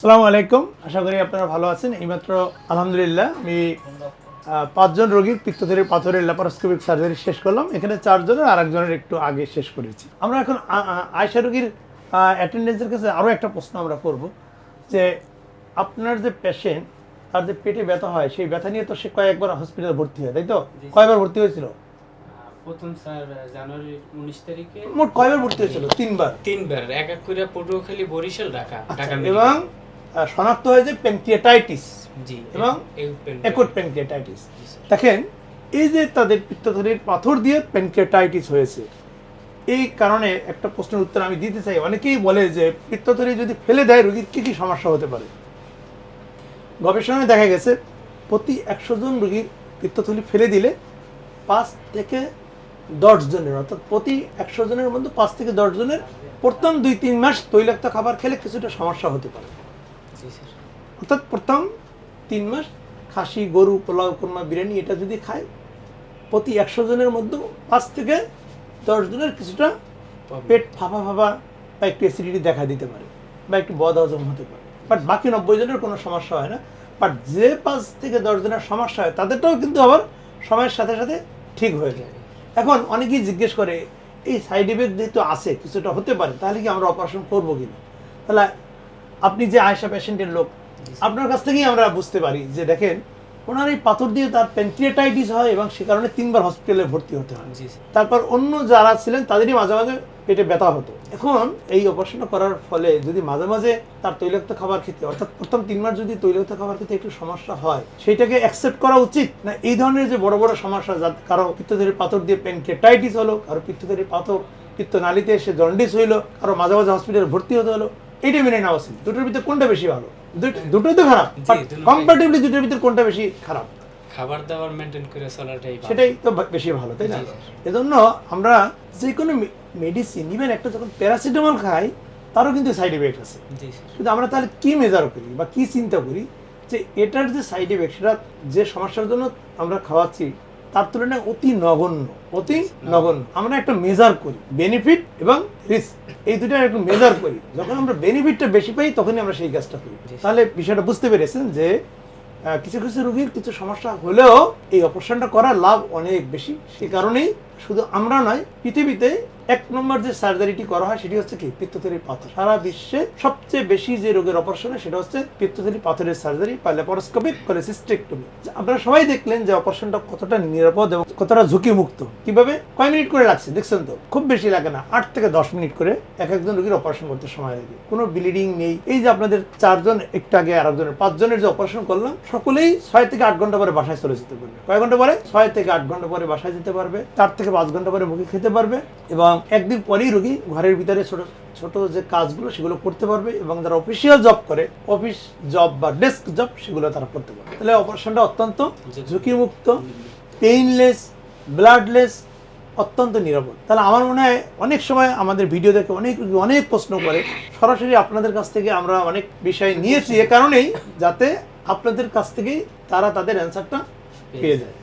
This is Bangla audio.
আসসালামু আলাইকুম, আশা করি আপনারা ভালো আছেন। এইমাত্র আলহামদুলিল্লাহ আমি 5 জন রোগীর পিত্তথলির পাথরের ল্যাপারোস্কোপিক সার্জারি শেষ করলাম। এখানে 4 জনের আর একজনের একটু আগে শেষ করেছি। আমরা এখন আয়শা রোগীর অ্যাটেন্ডেন্সের কাছে আরও একটা প্রশ্ন আমরা করব যে আপনার যে পেশেন্ট তার যে পেটে ব্যথা হয় সেই ব্যথা নিয়ে তো সে কয়েকবার হসপিটালে ভর্তি হয়, তাই তো? কয়বার ভর্তি হয়েছিল? প্রথম স্যার জানুয়ারি 19 তারিখে মোট কয়বার ভর্তি হয়েছিল? তিনবার এক এক করে পটুয়াখালী, বরিশাল, ঢাকা। এবং শনাক্ত হয়েছে প্যানক্রিয়াটাইটিস জি এবং অ্যাকুট প্যানক্রিয়াটাইটিস। দেখেন, এই যে তাদের পিত্তথলির পাথর দিয়ে প্যানক্রিয়াটাইটিস হয়েছে, এই কারণে একটা প্রশ্নের উত্তর আমি দিতে চাই। অনেকেই বলে যে পিত্তথলি যদি ফেলে দেয় রোগীর কী কী সমস্যা হতে পারে। গবেষণায় দেখা গেছে প্রতি 100 জন রোগীর পিত্তথলি ফেলে দিলে 5 থেকে 10 জনের, অর্থাৎ প্রতি 100 জনের মধ্যে 5 থেকে 10 জনের প্রথম 2-3 মাস তৈলাক্ত খাবার খেলে কিছুটা সমস্যা হতে পারে। অর্থাৎ প্রথম 3 মাস খাসি, গরু, পোলাও, কোরমা, বিরিয়ানি এটা যদি খায়, প্রতি 100 জনের মধ্যে 5 থেকে 10 জনের কিছুটা পেট ফাঁপা ফাঁপা বা একটু অ্যাসিডিটি দেখা দিতে পারে বা একটু বদ হজম হতে পারে। বাট বাকি 90 জনের কোনো সমস্যা হয় না। বাট যে 5 থেকে 10 জনের সমস্যা হয় তাদেরটাও কিন্তু আবার সময়ের সাথে সাথে ঠিক হয়ে যায়। এখন অনেকেই জিজ্ঞেস করে এই সাইড ইফেক্ট যেহেতু আছে, কিছুটা হতে পারে, তাহলে কি আমরা অপারেশন করবো কিনা? তাহলে আপনি যে আয়শা পেশেন্টের লোক, আপনার কাছ থেকেই আমরা বুঝতে পারি যে দেখেন, ওনার এই পাথর দিয়ে তার প্যানক্রিয়াটাইটিস হয় এবং সে কারণে 3 বার হসপিটালে ভর্তি হতে হয়। তারপর অন্য যারা ছিলেন তাদেরই মাঝে মাঝে পেটে ব্যথা হতো। এখন এই অপারেশন করার ফলে যদি মাঝে মাঝে তার তৈলাক্ত খাবার খেতে, অর্থাৎ প্রথম 3 মাস যদি তৈলাক্ত খাবার খেতে একটু সমস্যা হয়, সেইটাকে অ্যাকসেপ্ট করা উচিত না এই ধরনের যে বড় বড় সমস্যা, কারো পিত্তথলির পাথর দিয়ে প্যানক্রিয়াটাইটিস হলো, কারো পিত্তথলির পাথর পিত্তনালীতে এসে জন্ডিস হইলো, কারো মাঝে মাঝে হসপিটালে ভর্তি হতে হলো, এইটা মেনে নেওয়া উচিত। দুটোর ভিতরে কোনটা বেশি ভালো? দুটোই তো খারাপ, কম্পারেটিভলি দুটোর ভিতরে কোনটা বেশি খারাপ? খাবার দাবার মেইনটেইন করে চলাটাই ভালো, সেটাই তো বেশি ভালো, তাই না? এজন্য আমরা যে কোনো মেডিসিন, ইভেন একটা যখন প্যারাসিটামল খাই তারও কিন্তু সাইড এফেক্ট আছে। কিন্তু আমরা তাহলে কি মেজার করি বা কি চিন্তা করি যে এটার যে সাইড এফেক্ট, সেটা যে সমস্যার জন্য আমরা খাওয়াচ্ছি তার তুলনায় অতি নগণ্য। আমরা একটা মেজার করি বেনিফিট এবং রিস্ক, এই দুটো একটু মেজার করি। যখন আমরা বেনিফিটটা বেশি পাই তখনই আমরা সেই কাজটা করি। তাহলে বিষয়টা বুঝতে পেরেছেন যে কিছু কিছু রোগীর কিছু সমস্যা হলেও এই অপারেশনটা করার লাভ অনেক বেশি। সে কারণেই শুধু আমরা নয়, পৃথিবীতে 1 নম্বর যে সার্জারিটি করা হয় সেটি হচ্ছে কি পিত্তথলির পাথর। সারা বিশ্বে সবচেয়ে বেশি যে রোগের অপারেশন হয় সেটা হচ্ছে পিত্তথলির পাথরের সার্জারি বা ল্যাপারোস্কোপিক কোলেসিস্টেক্টমি। আপনারা সবাই দেখলেন যে অপারেশনটা কতটা নিরাপদ এবং কতটা ঝুঁকিমুক্ত। কিভাবে, কয় মিনিট করে লাগছে দেখছেন তো? খুব বেশি লাগে না, 8 থেকে 10 মিনিট করে একজন রোগীর অপারেশন করতে সময় লাগে। কোনো ব্লিডিং নেই। এই যে আপনাদের 4 জন, একটু আগে আর একজনের 5 জনের যে অপারেশন করলাম, সকলেই 6 থেকে 8 ঘন্টা পরে বাসায় চলে যেতে পারবে। কয় ঘন্টা পরে? 6 থেকে 8 ঘন্টা পরে বাসায় যেতে পারবে। 4 থেকে 5 ঘন্টা পরে মুখে খেতে পারবে এবং একদিন পরেই রোগী ঘরের ভিতরে ছোট ছোট যে কাজগুলো সেগুলো করতে পারবে এবং যারা অফিসিয়াল জব করে, অফিস জব বা ডেস্ক জব, সেগুলো তারা করতে পারবে। তাহলে অপারেশনটা অত্যন্ত ঝুঁকিমুক্ত, পেইনলেস, ব্লাডলেস, অত্যন্ত নিরাপদ। তাহলে আমার মনে হয় অনেক সময় আমাদের ভিডিও দেখে অনেক প্রশ্ন করে, সরাসরি আপনাদের কাছ থেকে আমরা অনেক বিষয় নিয়েছি এ কারণেই যাতে আপনাদের কাছ থেকেই তারা তাদের অ্যান্সারটা পেয়ে যায়।